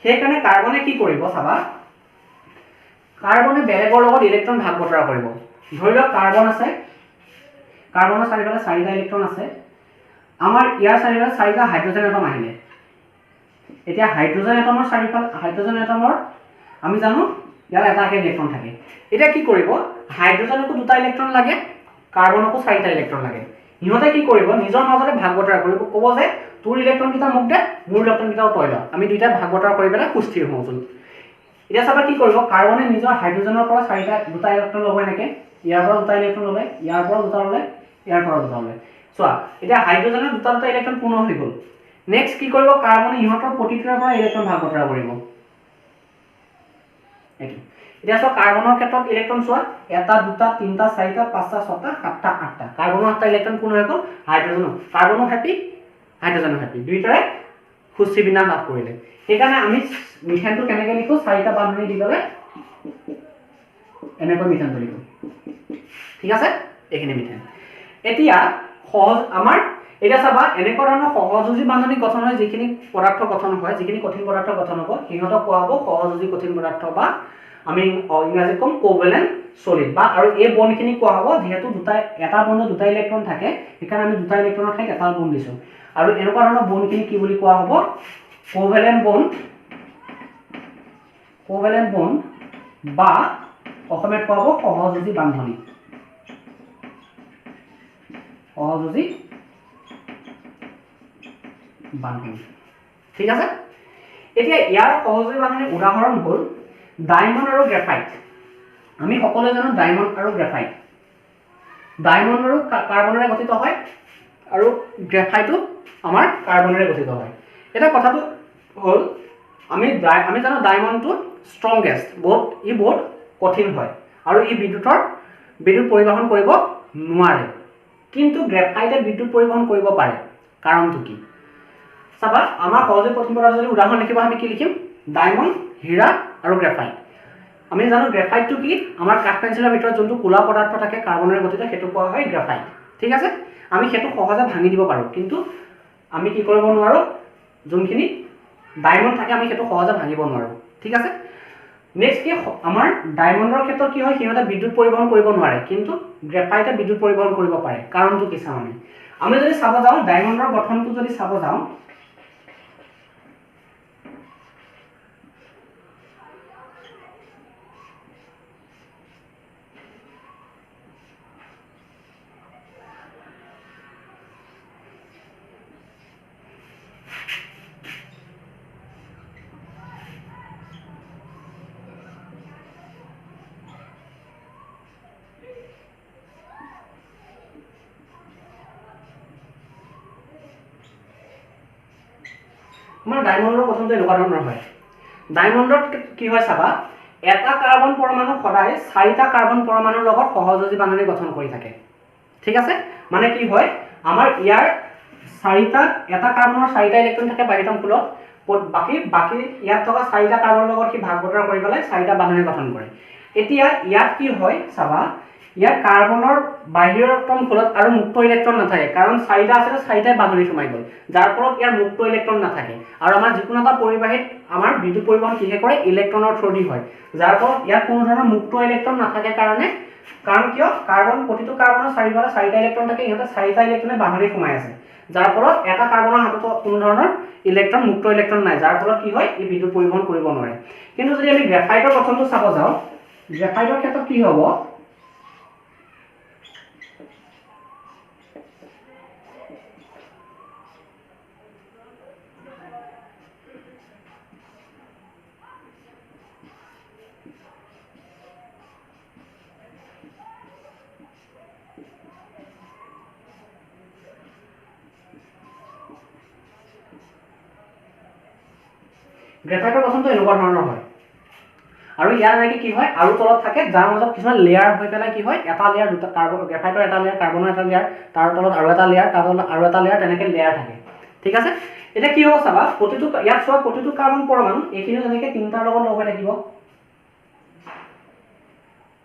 সেইকাৰণে কাৰ্বনে কি কৰিব চাবা, কাৰ্বনে বেলেগৰ লগত ইলেক্ট্ৰন ভাগ বতৰা কৰিব। ধৰি লওক কাৰ্বন আছে, কাৰ্বনৰ চাৰিওফালে 4টা ইলেক্ট্ৰন আছে, আমাৰ ইয়াৰ চাৰিওফালে 4টা হাইড্ৰজেন এটম আহিলে। এতিয়া হাইড্ৰজেন এটমৰ চাৰিওফালে, হাইড্ৰজেন এটমৰ আমি জানো ইয়াত এটাকে ইলেক্ট্ৰন থাকে। এতিয়া কি কৰিব, হাইড্ৰজেনকো 2টা ইলেক্ট্ৰন লাগে, কাৰ্বনকো 4টা ইলেক্ট্ৰন লাগে। সিহঁতে কি কৰিব, নিজৰ মাজতে ভাগ বতৰা কৰিব, ক'ব যে তোৰ ইলেক্ট্ৰনকেইটা মোক দে, মোৰ ইলেক্ট্ৰনকেইটাও তই ল, আমি দুইটা ভাগ বতৰা কৰি পেলাই সুস্থিৰ হওঁচোন। এতিয়া চাবা কি কৰিব, কাৰ্বনে নিজৰ হাইড্ৰজেনৰ পৰা 2টা ইলেক্ট্ৰন ল'ব, এনেকৈ ইয়াৰ পৰা 2টা ইলেক্ট্ৰন ল'লে, ইয়াৰ পৰা 2টা ল'লে, ইয়াৰ পৰা 2টা ল'লে। চোৱা, এতিয়া হাইড্ৰজেনৰ 2টা ইলেক্ট্ৰন পূৰ্ণ হৈ গ'ল। নেক্সট কি কৰিব, কাৰ্বনে ইহঁতৰ প্ৰতিটোৰে পৰা ইলেক্ট্ৰন ভাগ বতৰা কৰিব। এইটো এতিয়া চোৱা কাৰ্বনৰ ক্ষেত্ৰত ইলেক্ট্ৰন চোৱা 1 2 3 4 5 6 7 8 কাৰ্বনৰ 8টা ইলেক্ট্ৰন কোন হৈ গ'ল হাইড্ৰজেন কাৰ্বনো হ্যাপি হাইড্ৰজেনো হ্যাপি দুইটাৰে খুচি বিন্যাস লাভ কৰিলে সেইকাৰণে আমি মিথেনটো কেনেকৈ লিখো 4টা বান্ধনি দি গলে এনেকৈ মিথেনটো লিখো ঠিক আছে এইখিনি মিথেন এতিয়া সহজ আমাৰ এটা চাবা এনেকুৱা ধৰণৰ সহযোজী বান্ধনি গঠন হয় যিখিনি পদাৰ্থ গঠন হয় যিখিনি কঠিন পদাৰ্থ গঠন হ'ব সিহঁতক কোৱা হ'ব সহযোজী কঠিন পদাৰ্থ বা আমি ইংৰাজীত কম কোভেলেন্ট সলিড বা আৰু এই বণ্ডখিনি কোৱা হ'ব যেহেতু দুটা এটা বণ্ডত দুটা ইলেক্ট্ৰন থাকে সেইকাৰণে আমি দুটা ইলেক্ট্ৰনৰ ঠাইত এটা বণ্ড দিছো আৰু এনেকুৱা ধৰণৰ বণ্ডখিনি কি বুলি কোৱা হ'ব কোভেলেন্ট বণ্ড বা অসমীয়াত কোৱা হ'ব সহযোজী বান্ধনি সহযোজী বান্ধনি ঠিক আছে এতিয়া ইয়াৰ সহযোগী বান্ধনিৰ উদাহৰণ হ'ল ডায়মণ্ড আৰু গ্ৰেফাইট আমি সকলোৱে জানো ডায়মণ্ড আৰু গ্ৰেফাইট ডায়মণ্ড আৰু কাৰ্বনেৰে গঠিত হয় আৰু গ্ৰেফাইটো আমাৰ কাৰ্বনেৰে গঠিত হয় এটা কথাটো হ'ল আমি জানো ডায়মণ্ডটো ষ্ট্ৰংগেষ্ট বহুত কঠিন হয় আৰু ই বিদ্যুৎ পৰিবহন কৰিব নোৱাৰে কিন্তু গ্ৰেফাইটে বিদ্যুৎ পৰিবহন কৰিব পাৰে কাৰণটো কি চাবা আমাৰ সহজে প্ৰথম পদাৰ্থ যদি উদাহৰণ লিখিব আমি কি লিখিম ডায়মণ্ড হীৰা আৰু গ্ৰেফাইট আমি জানো গ্ৰেফাইটটো কি আমাৰ কাঠ পেন্সিলৰ ভিতৰত যোনটো কোলা পদাৰ্থ থাকে কাৰ্বনেৰে গঠিত সেইটো কোৱা হয় গ্ৰেফাইট ঠিক আছে আমি সেইটো সহজে ভাঙি দিব পাৰো কিন্তু আমি কি কৰিব নোৱাৰো যোনখিনি ডায়মণ্ড থাকে আমি সেইটো সহজে ভাঙিব নোৱাৰো ঠিক আছে নেক্সট কি আমাৰ ডায়মণ্ডৰ ক্ষেত্ৰত কি হয় সিহঁতে বিদ্যুৎ পৰিবহন কৰিব নোৱাৰে কিন্তু গ্ৰেফাইটে বিদ্যুৎ পৰিবহন কৰিব পাৰে কাৰণটো কি চাওঁ আমি যদি চাব যাওঁ ডায়মণ্ডৰ গঠনটো যদি চাব যাওঁ আমাৰ ডায়মণ্ডৰ গঠনটো এনেকুৱা ধৰণৰ হয় ডায়মণ্ডত কি হয় চাবা এটা কাৰ্বন পৰমাণু সদায় 4টা কাৰ্বন পৰমাণুৰ লগত সহযোজী বান্ধনি গঠন কৰি থাকে ঠিক আছে মানে কি হয় আমাৰ ইয়াৰ 4টা এটা কাৰ্বনৰ 4টা ইলেক্ট্ৰন থাকে বাহিৰতম খোলত বাকি ইয়াত থকা 4টা কাৰ্বনৰ লগত কি ভাগ বতৰা কৰি পেলাই 4টা বান্ধনি গঠন কৰে এতিয়া ইয়াত কি হয় চাবা ইয়াৰ কাৰ্বনৰ বাহিৰতম খোলত আৰু মুক্ত ইলেক্ট্ৰন নাথাকে কাৰণ 4টা আছে 4টাই বান্ধনি সোমাই গ'ল যাৰ ফলত ইয়াৰ মুক্ত ইলেক্ট্ৰন নাথাকে আৰু আমাৰ যিকোনো এটা পৰিবাহীত আমাৰ বিদ্যুৎ পৰিবহন কিহে কৰে ইলেক্ট্ৰনৰ থ্ৰুদি হয় যাৰ ফলত ইয়াত কোনো ধৰণৰ মুক্ত ইলেক্ট্ৰন নাথাকে কাৰণ কিয় প্ৰতিটো কাৰ্বনৰ চাৰিওফালে 4টা ইলেক্ট্ৰন থাকে ইহঁতে 4টা ইলেক্ট্ৰনে বান্ধনি সোমাই আছে যাৰ ফলত এটা কাৰ্বনৰ হাতত কোনো ধৰণৰ ইলেক্ট্ৰন মুক্ত ইলেক্ট্ৰন নাই যাৰ ফলত কি হয় ই বিদ্যুৎ পৰিবহন কৰিব নোৱাৰে কিন্তু যদি আমি গ্ৰেফাইটৰ গঠনটো চাব যাওঁ গ্ৰেফাইটৰ ক্ষেত্ৰত কি হ'ব গ্ৰেফাইটৰ গঠনটো এনেকুৱা ধৰণৰ হয় আৰু ইয়াৰ এনেকৈ কি হয় আৰু তলত থাকে যাৰ মাজত কিছুমান লেয়াৰ হৈ পেলাই কি হয় এটা লেয়াৰ দুটা কাৰ্বন গ্ৰেফাইটৰ এটা লেয়াৰ কাৰ্বনৰ এটা লেয়াৰ তাৰ তলত আৰু এটা লেয়াৰ তাৰ তলত আৰু এটা লেয়াৰ তেনেকৈ লেয়াৰ থাকে ঠিক আছে এতিয়া কি হ'ব চাবা ইয়াত চোৱা প্ৰতিটো কাৰ্বন পৰমাণু এইখিনিও তেনেকৈ 3টাৰ লগত লগ হৈ থাকিব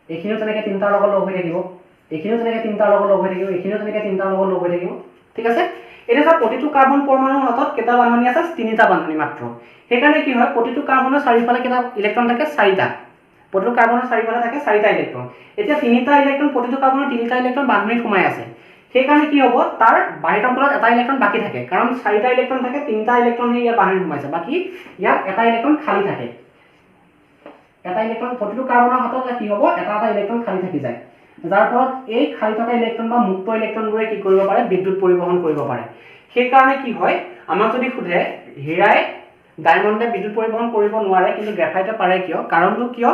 এইখিনিও তেনেকৈ 3টাৰ লগত লগ হৈ থাকিব এইখিনিও তেনেকৈ 3টাৰ লগত লগ হৈ থাকিব এইখিনিও তেনেকৈ 3টাৰ লগত লগ হৈ থাকিব ঠিক আছে এটা চোৱা প্ৰতিটো কাৰ্বন পৰমাণুৰ হাতত কেইটা বান্ধনি আছে 3টা বান্ধনি মাত্ৰ সেইকাৰণে কি হয় প্ৰতিটো কাৰ্বনৰ চাৰিওফালে কেইটা ইলেক্ট্ৰন থাকে 4টা প্ৰতিটো কাৰ্বনৰ চাৰিওফালে থাকে 4টা ইলেক্ট্ৰন এতিয়া 3টা ইলেক্ট্ৰন প্ৰতিটো কাৰ্বনৰ 3টা ইলেক্ট্ৰন বান্ধনিত সোমাই আছে সেইকাৰণে কি হ'ব তাৰ বাহিৰতম খোলত এটা ইলেক্ট্ৰন বাকি থাকে কাৰণ 4টা ইলেক্ট্ৰন থাকে 3টা ইলেক্ট্ৰন ইয়াৰ বান্ধনিত সোমাইছে বাকি ইয়াত এটা ইলেক্ট্ৰন খালি থাকে এটা ইলেক্ট্ৰন প্ৰতিটো কাৰ্বনৰ হাতত কি হ'ব এটা ইলেক্ট্ৰন খালি থাকি যায় যাৰ ফলত এই খালি থকা ইলেক্ট্ৰন বা মুক্ত ইলেক্ট্ৰনবোৰে কি কৰিব পাৰে বিদ্যুৎ পৰিবহন কৰিব পাৰে সেইকাৰণে কি হয় আমাক যদি সোধে হীৰাই ডায়মণ্ডে বিদ্যুৎ পৰিবহন কৰিব নোৱাৰে কিন্তু গ্ৰেফাইটে পাৰে কিয় কাৰণটো কিয়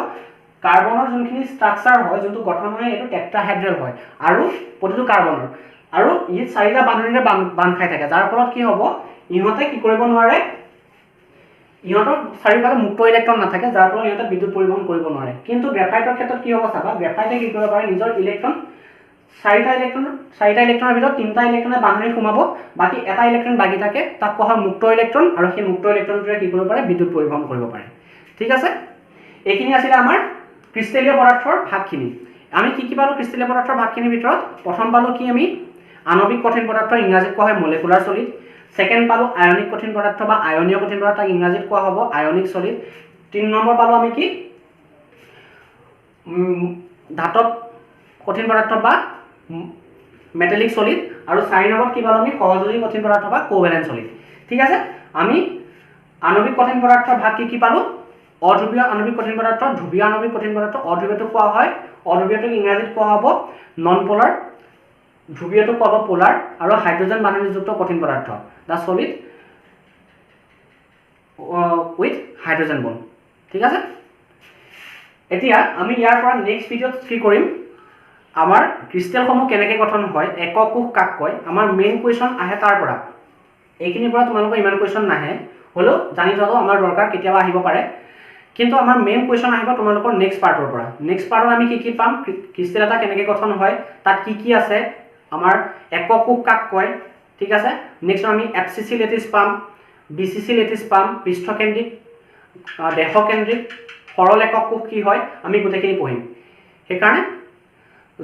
কাৰ্বনৰ যোনখিনি ষ্ট্ৰাকচাৰ হয় যোনটো গঠন হয় এইটো টেট্ৰাহেড্ৰেল হয় আৰু প্ৰতিটো কাৰ্বনৰ আৰু ই 4টা বান্ধনিৰে বান্ধ খাই থাকে যাৰ ফলত কি হ'ব ইহঁতে কি কৰিব নোৱাৰে ইহঁতৰ চাৰিওফালে মুক্ত ইলেক্ট্ৰন নাথাকে, যাৰ ফলত ইহঁতে বিদ্যুৎ পৰিবহন কৰিব নোৱাৰে। কিন্তু গ্ৰেফাইটৰ ক্ষেত্ৰত কি হ'ব চাবা, গ্ৰেফাইটে কি কৰিব পাৰে, নিজৰ ইলেক্ট্ৰন চাৰিটা ইলেক্ট্ৰনৰ ভিতৰত 3টা ইলেক্ট্ৰনে বান্ধনি সোমাব, বাকী এটা ইলেক্ট্ৰন বাকী থাকে, তাক কোৱা হয় মুক্ত ইলেক্ট্ৰন, আৰু সেই মুক্ত ইলেক্ট্ৰনটোৱে কি কৰিব পাৰে, বিদ্যুৎ পৰিবহন কৰিব পাৰে। ঠিক আছে, এইখিনি আছিলে আমাৰ ক্ৰিষ্টেলীয় পদাৰ্থৰ ভাগখিনি। আমি কি পালো ক্ৰিষ্টেলীয় পদাৰ্থৰ ভাগখিনিৰ ভিতৰত? প্ৰথম পালো কি আমি আণৱিক কঠিন পদাৰ্থ, ইংৰাজীত কোৱা হয় মলিকুলাৰ সলিড। সেকেন্ড পালো আয়নিক কঠিন পদাৰ্থ বা আয়নীয় কঠিন পদাৰ্থ, ইংৰাজীত কোৱা হ'ব আয়নিক সলিড। 3 নম্বৰ পালো আমি কি ধাতব কঠিন পদাৰ্থ বা মেটালিক সলিড, আৰু 4 নম্বৰত কি পালো আমি সহযোগী কঠিন পদাৰ্থ বা কোভেলেন্ট সলিড। ঠিক আছে, আমি আণৱিক কঠিন পদাৰ্থৰ ভাগ কি পালো? অধ্ৰুৱীয় আণৱিক কঠিন পদাৰ্থ, ধ্ৰুৱীয় আণৱিক কঠিন পদাৰ্থ। অধ্ৰুৱীয়টো কোৱা হয়, অধ্ৰুৱীয়টোক ইংৰাজীত কোৱা হ'ব নন পোলাৰ, ধ্ৰুৱীয়টোক কোৱা হ'ব পোলাৰ, আৰু হাইড্ৰজেন বান্ধনিযুক্ত কঠিন পদাৰ্থ দা সলিড উইথ হাইড্ৰজেন বন্ড। ঠিক আছে, এতিয়া আমি ইয়াৰ পৰা নেক্সট ভিডিঅ'ত কি কৰিম, আমাৰ ক্ৰিষ্টেলসমূহ কেনেকৈ গঠন হয়, একক কোষ কাক কয়, আমাৰ মেইন কুৱেশ্যন আহে তাৰ পৰা। এইখিনিৰ পৰা তোমালোকৰ ইমান কুৱেশ্যন নাহে, হ'লেও জানি থোৱাটো আমাৰ দৰকাৰ, কেতিয়াবা আহিব পাৰে। কিন্তু আমাৰ মেইন কুৱেশ্যন আহিব তোমালোকৰ নেক্সট পাৰ্টৰ পৰা। নেক্সট পাৰ্টত আমি কি পাম, ক্ৰিষ্টেল এটা কেনেকৈ গঠন হয়, তাত কি আছে, আমাৰ একক কোষ কাক কয়। ঠিক আছে, নেক্সট আমি FCC লেটিছ পাম, BCC লেটিছ পাম, পৃষ্ঠকেন্দ্ৰিক, দেশকেন্দ্ৰিক, সৰল একক কোষ কি হয়, আমি গোটেইখিনি পঢ়িম। সেইকাৰণে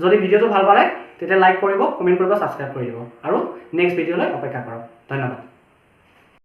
যদি ভিডিঅ'টো ভাল পালে তেতিয়া লাইক কৰিব, কমেণ্ট কৰিব, ছাবস্ক্ৰাইব কৰি দিব, আৰু নেক্সট ভিডিঅ'লৈ অপেক্ষা কৰক। ধন্যবাদ।